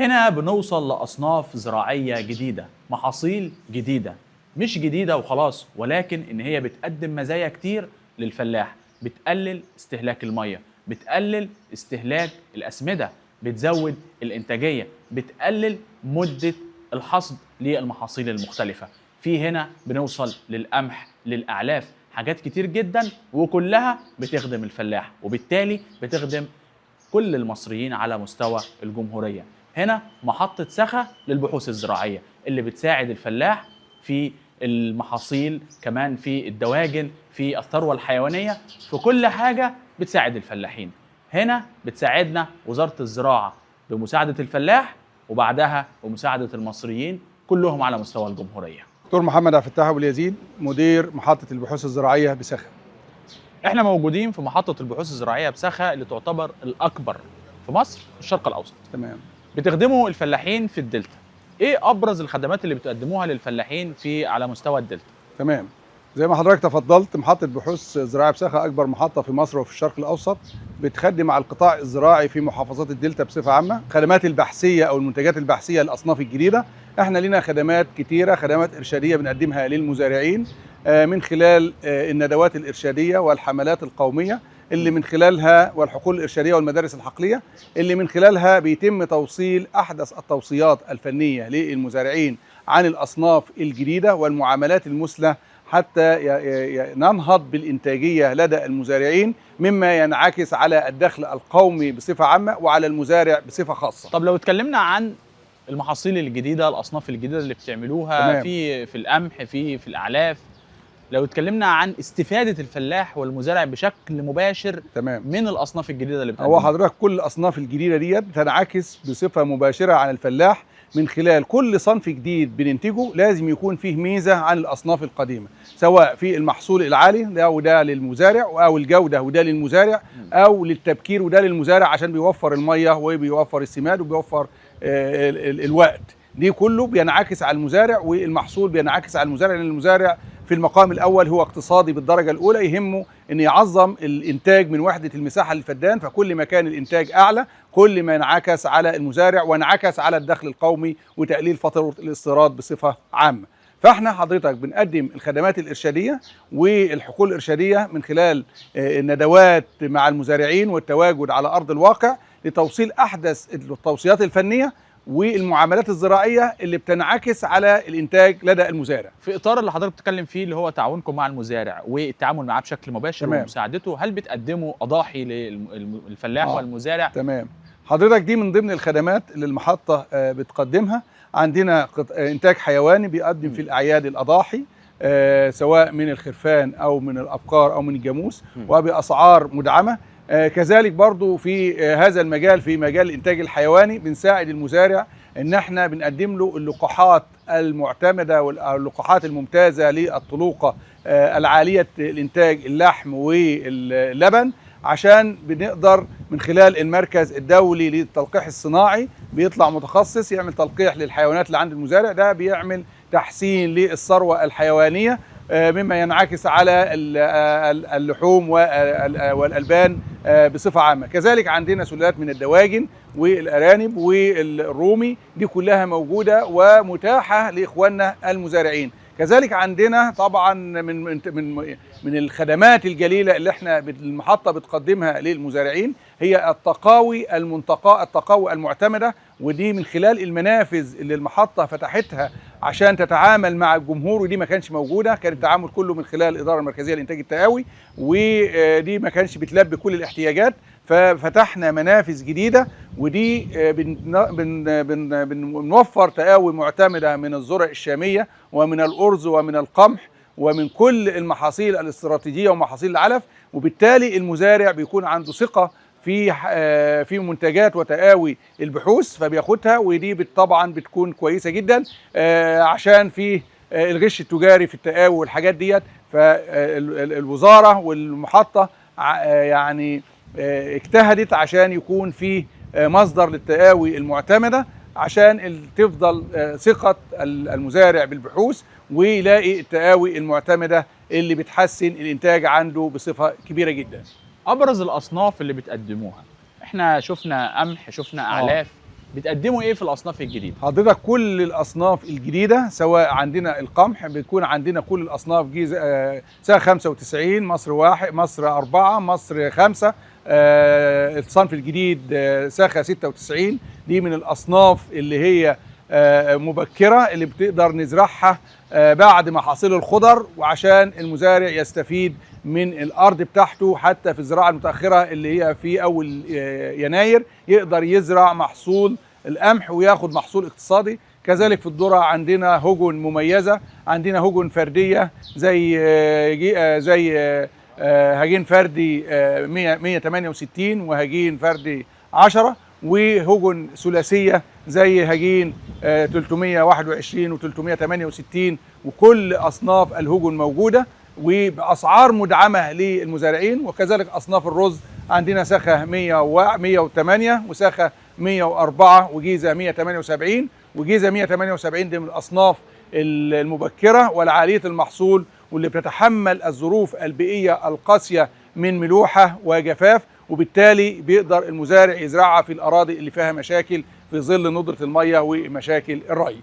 هنا بنوصل لأصناف زراعية جديدة، محاصيل جديدة، مش جديدة وخلاص، ولكن إن هي بتقدم مزايا كتير للفلاح. بتقلل استهلاك المية، بتقلل استهلاك الأسمدة، بتزود الإنتاجية، بتقلل مدة الحصد للمحاصيل المختلفة. في هنا بنوصل للقمح، للأعلاف، حاجات كتير جدا وكلها بتخدم الفلاح، وبالتالي بتخدم كل المصريين على مستوى الجمهورية. هنا محطة سخا للبحوث الزراعية اللي بتساعد الفلاح في المحاصيل، كمان في الدواجن، في الثروة الحيوانية، في كل حاجة بتساعد الفلاحين. هنا بتساعدنا وزارة الزراعة بمساعدة الفلاح، وبعدها بمساعدة المصريين كلهم على مستوى الجمهورية. دكتور محمد عبد الفتاح أبو اليزيد، مدير محطة البحوث الزراعية بسخا. احنا موجودين في محطة البحوث الزراعية بسخا اللي تعتبر الأكبر في مصر الشرق الأوسط. تمام. بتخدموا الفلاحين في الدلتا. ايه ابرز الخدمات اللي بتقدموها للفلاحين على مستوى الدلتا؟ تمام. زي ما حضرتك تفضلت، محطة بحوث زراعية بسخا أكبر محطة في مصر وفي الشرق الأوسط، بتخدم على القطاع الزراعي في محافظات الدلتا بصفة عامة. خدمات البحثية أو المنتجات البحثية للأصناف الجديدة، احنا لنا خدمات كتيرة، خدمات إرشادية بنقدمها للمزارعين من خلال الندوات الإرشادية والحملات القومية اللي من خلالها، والحقول الإرشادية والمدارس الحقلية اللي من خلالها بيتم توصيل أحدث التوصيات الفنية للمزارعين عن الأصناف الجديدة والمعاملات المثلى، حتى ننهض بالإنتاجية لدى المزارعين، مما ينعكس على الدخل القومي بصفة عامة وعلى المزارع بصفة خاصة. طب لو اتكلمنا عن المحاصيل الجديدة، الأصناف الجديدة اللي بتعملوها تمام. في القمح، في الأعلاف، لو اتكلمنا عن استفادة الفلاح والمزارع بشكل مباشر تمام. من الأصناف الجديدة اللي بتقدموها. هو حضرتك كل الأصناف الجديدة ديت بتنعكس بصفة مباشرة على الفلاح، من خلال كل صنف جديد بننتجه لازم يكون فيه ميزة عن الأصناف القديمة، سواء في المحصول العالي ده وده للمزارع، أو الجودة وده للمزارع، أو للتبكير وده للمزارع عشان بيوفر المية وبيوفر السماد وبيوفر الوقت. دي كله بينعكس على المزارع، والمحصول بينعكس على المزارع، لأن المزارع في المقام الأول هو اقتصادي بالدرجة الأولى، يهمه أن يعظم الإنتاج من وحدة المساحة للفدان، فكل ما كان الإنتاج أعلى كل ما انعكس على المزارع وانعكس على الدخل القومي وتقليل فاتورة الاستيراد بصفة عامة. فاحنا حضرتك بنقدم الخدمات الإرشادية والحقول الإرشادية من خلال الندوات مع المزارعين والتواجد على أرض الواقع لتوصيل أحدث التوصيات الفنية والمعاملات الزراعية اللي بتنعكس على الإنتاج لدى المزارع. في إطار اللي حضرتك بتتكلم فيه اللي هو تعاونكم مع المزارع والتعامل معاه بشكل مباشر، تمام، ومساعدته، هل بتقدموا أضاحي للفلاح والمزارع؟ تمام. حضرتك دي من ضمن الخدمات اللي المحطة بتقدمها. عندنا إنتاج حيواني بيقدم في الأعياد الأضاحي، سواء من الخرفان أو من الأبقار أو من الجاموس، وبأسعار مدعمة. كذلك برضو في هذا المجال، في مجال الإنتاج الحيواني، بنساعد المزارع إن احنا بنقدم له اللقاحات المعتمدة واللقاحات الممتازة للطلوقة العالية الإنتاج اللحم واللبن، عشان بنقدر من خلال المركز الدولي للتلقيح الصناعي بيطلع متخصص يعمل تلقيح للحيوانات اللي عند المزارع، ده بيعمل تحسين للثروة الحيوانية مما ينعكس على اللحوم والألبان بصفة عامة. كذلك عندنا سلالات من الدواجن والأرانب والرومي، دي كلها موجودة ومتاحة لإخواننا المزارعين. كذلك عندنا طبعا من الخدمات الجليلة اللي احنا المحطة بتقدمها للمزارعين هي التقاوي المنتقاة، التقاوي المعتمدة، ودي من خلال المنافذ اللي المحطة فتحتها عشان تتعامل مع الجمهور، ودي ما كانش موجودة، كان التعامل كله من خلال الإدارة المركزية لإنتاج التقاوي، ودي ما كانش بتلبي كل الاحتياجات، ففتحنا منافذ جديدة، ودي بنوفر تقاوي معتمدة من الذرة الشامية ومن الأرز ومن القمح ومن كل المحاصيل الاستراتيجية ومحاصيل العلف، وبالتالي المزارع بيكون عنده ثقة في منتجات وتقاوي البحوث فبياخدها، ودي طبعا بتكون كويسة جدا عشان في الغش التجاري في التقاوي والحاجات ديت. فالوزارة والمحطة يعني اجتهدت عشان يكون في مصدر للتقاوي المعتمدة، عشان تفضل ثقة المزارع بالبحوث ويلاقي التقاوي المعتمدة اللي بتحسن الإنتاج عنده بصفة كبيرة جدا. أبرز الأصناف اللي بتقدموها، احنا شفنا قمح، شفنا أعلاف، بتقدموا ايه في الاصناف الجديده؟ حضرتك كل الاصناف الجديده، سواء عندنا القمح بيكون عندنا كل الاصناف جيزه ساعه 95، مصر 1، مصر 4، مصر 5. الصنف الجديد ساخه 96، دي من الاصناف اللي هي مبكره، اللي بتقدر نزرعها بعد محاصيل الخضر، وعشان المزارع يستفيد من الارض بتاعته حتى في الزراعه المتاخره اللي هي في اول يناير يقدر يزرع محصول القمح وياخد محصول اقتصادي. كذلك في الذره عندنا هجن مميزه، عندنا هجن فرديه زي هجين فردي 168 وهجين فردي 10، وهجن ثلاثيه زي هجين 321 و368، وكل اصناف الهجن موجوده وباسعار مدعمه للمزارعين. وكذلك اصناف الرز عندنا ساخه 108 وساخه 104 وجيزه 178. وجيزه 178 دي من الاصناف المبكره والعاليه المحصول، واللي بتتحمل الظروف البيئيه القاسيه من ملوحه وجفاف، وبالتالي بيقدر المزارع يزرعها في الاراضي اللي فيها مشاكل في ظل ندره الميه ومشاكل الري.